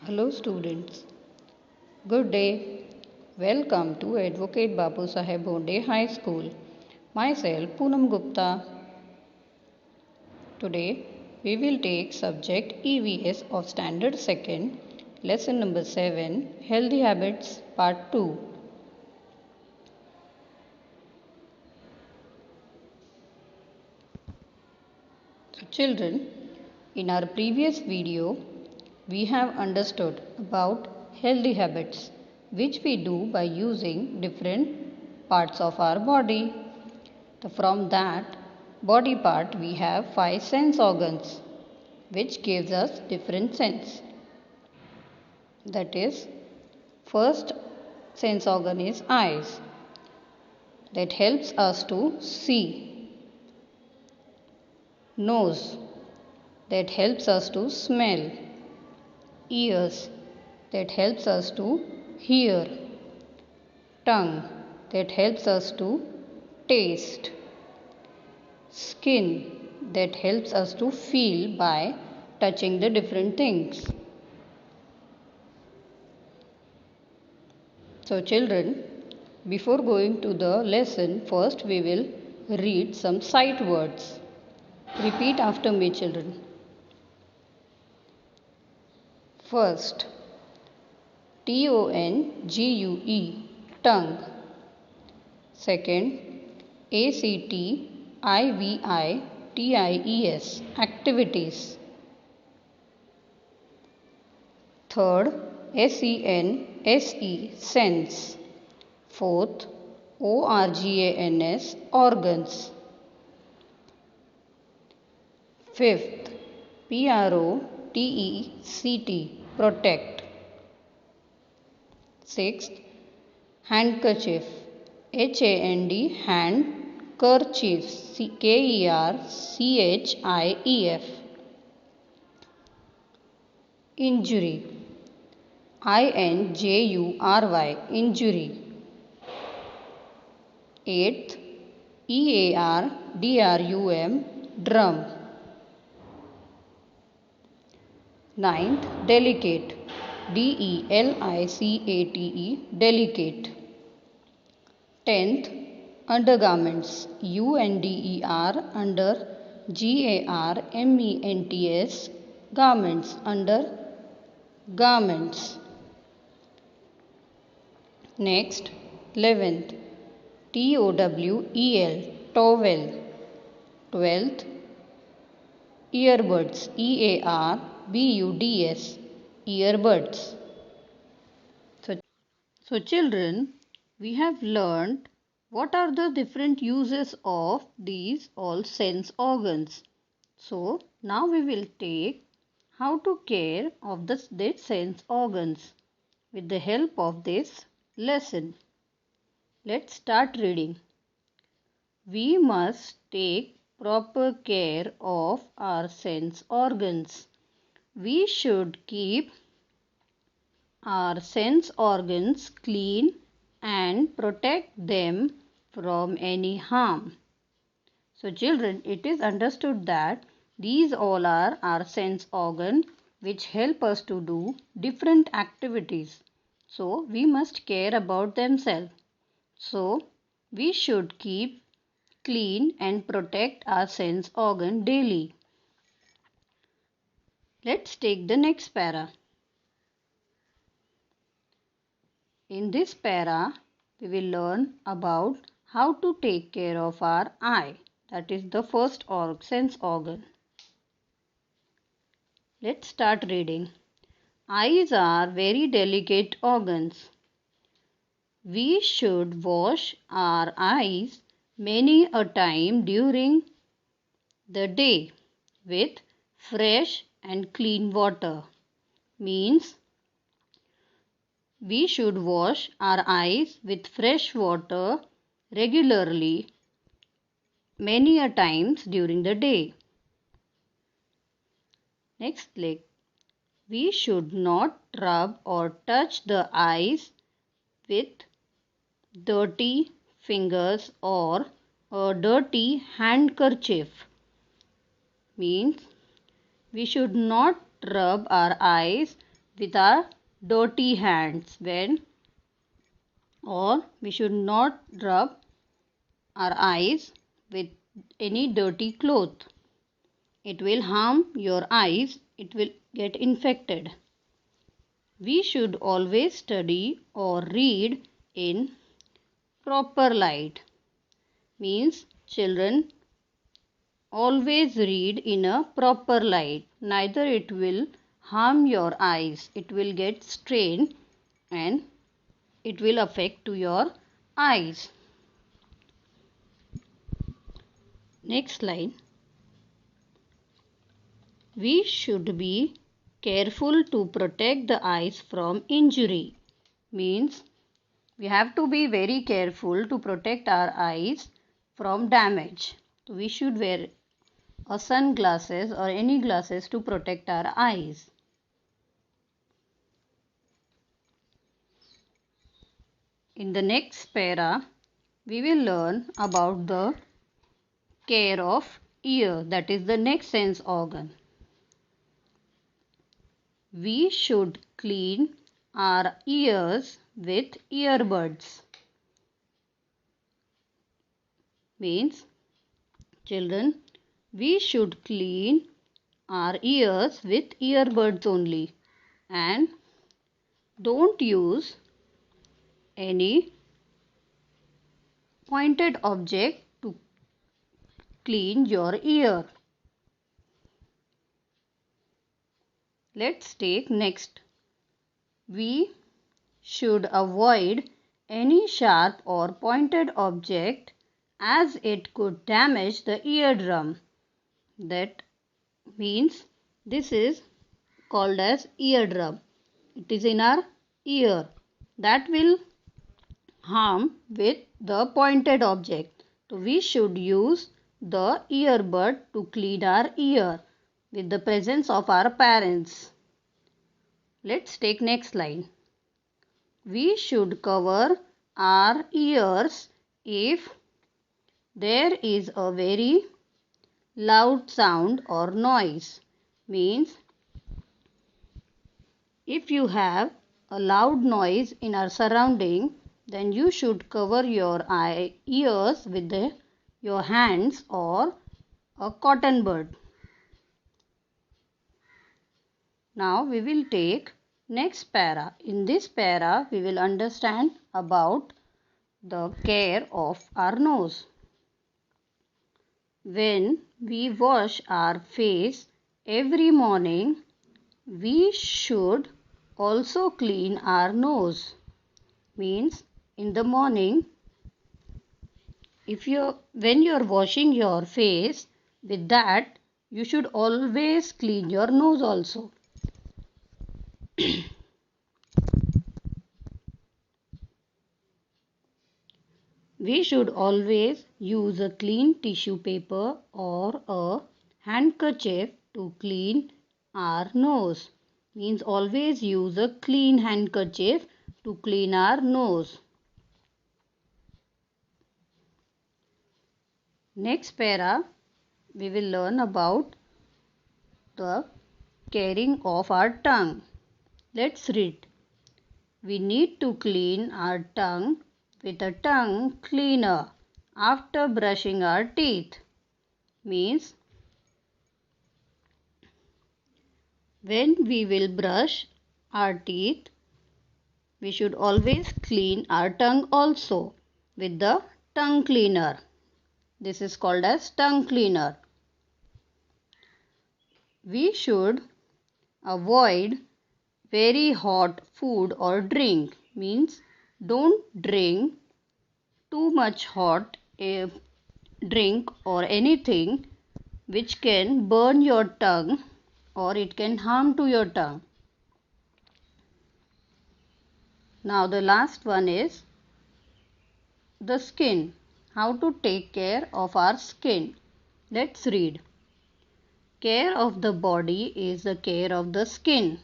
Hello students, good day. Welcome to Advocate Babu Saheb Bonde High School. Myself Poonam Gupta. Today we will take subject EVS of Standard 2nd, lesson number 7, Healthy Habits Part 2. So children, in our previous video we have understood about healthy habits which we do by using different parts of our body. So from that body part we have 5 sense organs which gives us different sense. That is, first sense organ is eyes that helps us to see. Nose that helps us to smell. Ears that helps us to hear. Tongue that helps us to taste. Skin that helps us to feel by touching the different things. So children, before going to the lesson, first we will read some sight words. Repeat after me children. First, TONGUE, tongue. Second, ACTIVITIES, activities. Third, SENSE, sense. Fourth, ORGANS, organs. Fifth, PROTECT, protect. Sixth, handkerchief, HAND, hand, kerchief, KERCHIEF. Injury, INJURY, injury. Eighth, EARDRUM, drum. Ninth, delicate, DELICATE, delicate. Tenth, undergarments, UNDER, under, GARMENTS, garments, under, garments. Next, 11th, TOWEL, towel. 12th, earbuds, EARBUDS, earbuds. So children, we have learned what are the different uses of these all sense organs. So now we will take how to care of these sense organs with the help of this lesson. Let's start reading. We must take proper care of our sense organs. We should keep our sense organs clean and protect them from any harm. So children, it is understood that these all are our sense organs which help us to do different activities. So we must care about themselves. So we should keep clean and protect our sense organ daily. Let's take the next para. In this para, we will learn about how to take care of our eye. That is the first sense organ. Let's start reading. Eyes are very delicate organs. We should wash our eyes many a time during the day with fresh and clean water. Means we should wash our eyes with fresh water regularly many a times during the day. Next, we should not rub or touch the eyes with dirty fingers or a dirty handkerchief. Means we should not rub our eyes with our dirty hands or we should not rub our eyes with any dirty cloth. It will harm your eyes, it will get infected. We should always study or read in proper light. Means children always read in a proper light. Neither it will harm your eyes, it will get strained and it will affect to your eyes. Next line. We should be careful to protect the eyes from injury. Means we have to be very careful to protect our eyes from damage. So we should wear a sunglasses or any glasses to protect our eyes. In the next para, we will learn about the care of ear, that is the next sense organ. We should clean our ears with earbuds. Means, children, we should clean our ears with earbuds only and don't use any pointed object to clean your ear. Let's take next. We should avoid any sharp or pointed object as it could damage the eardrum. That means this is called as eardrum. It is in our ear. That will harm with the pointed object. So we should use the earbud to clean our ear with the presence of our parents. Let's take next line. We should cover our ears if there is a very loud sound or noise. Means if you have a loud noise in our surrounding, then you should cover your ears with your hands or a cotton bud. Now we will take next para. In this para, we will understand about the care of our nose. When we wash our face every morning, we should also clean our nose. Means in the morning, when you are washing your face, with that you should always clean your nose also. We should always use a clean tissue paper or a handkerchief to clean our nose. Means always use a clean handkerchief to clean our nose. Next para, we will learn about the caring of our tongue. Let's read. We need to clean our tongue with a tongue cleaner after brushing our teeth. Means when we will brush our teeth, we should always clean our tongue also with the tongue cleaner. This is called as tongue cleaner. We should avoid very hot food or drink. Means don't drink too much hot drink or anything which can burn your tongue or it can harm to your tongue. Now the last one is the skin. How to take care of our skin. Let's read. Care of the body is the care of the skin.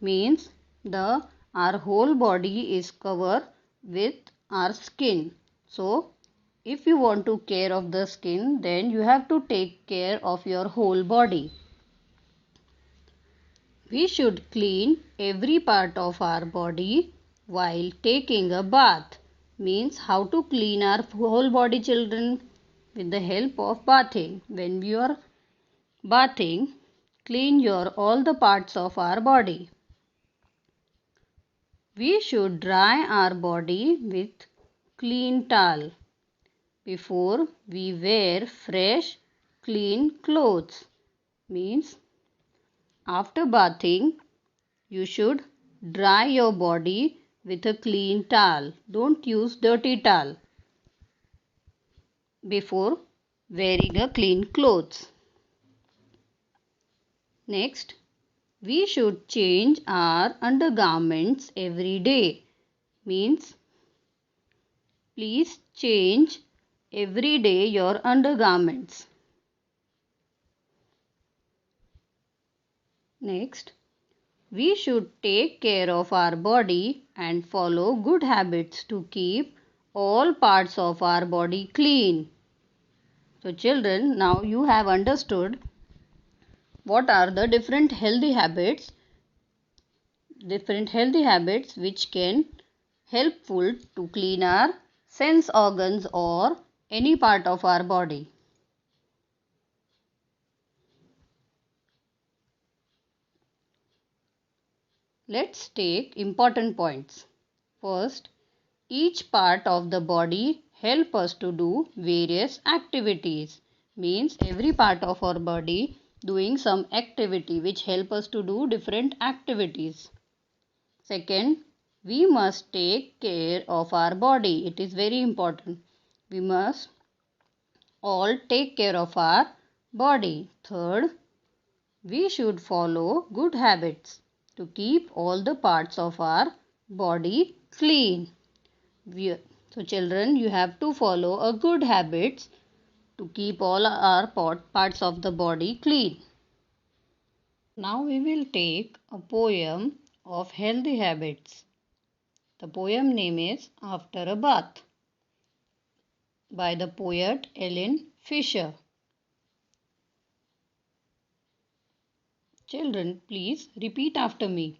Means our whole body is covered with our skin. So if you want to care of the skin, then you have to take care of your whole body. We should clean every part of our body while taking a bath. Means how to clean our whole body, children, with the help of bathing. When you are bathing, clean your all the parts of our body. We should dry our body with clean towel before we wear fresh, clean clothes. Means after bathing, you should dry your body with a clean towel. Don't use dirty towel before wearing a clean clothes. Next, we should change our undergarments every day. Means please change every day your undergarments. Next, we should take care of our body and follow good habits to keep all parts of our body clean. So children, now you have understood what are the different healthy habits which can helpful to clean our sense organs or any part of our body. Let's take important points. First, each part of the body help us to do various activities. Means every part of our body doing some activity which help us to do different activities. Second, we must take care of our body. It is very important. We must all take care of our body. Third, we should follow good habits to keep all the parts of our body clean. So children, you have to follow a good habits to keep all our parts of the body clean. Now we will take a poem of healthy habits. The poem name is After a Bath by the poet Ellen Fisher. Children, please repeat after me.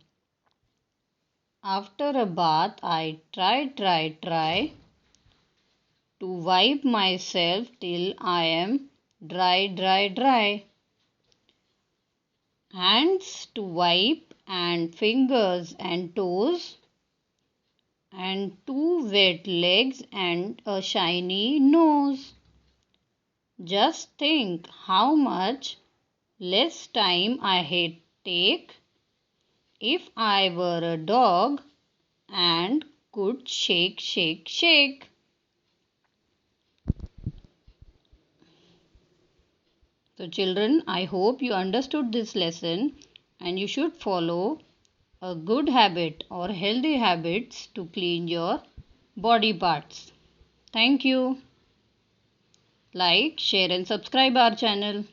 After a bath, I try to wipe myself till I am dry. Hands to wipe and fingers and toes, and two wet legs and a shiny nose. Just think how much less time I take if I were a dog and could shake. So children, I hope you understood this lesson and you should follow a good habit or healthy habits to clean your body parts. Thank you. Like, share and subscribe our channel.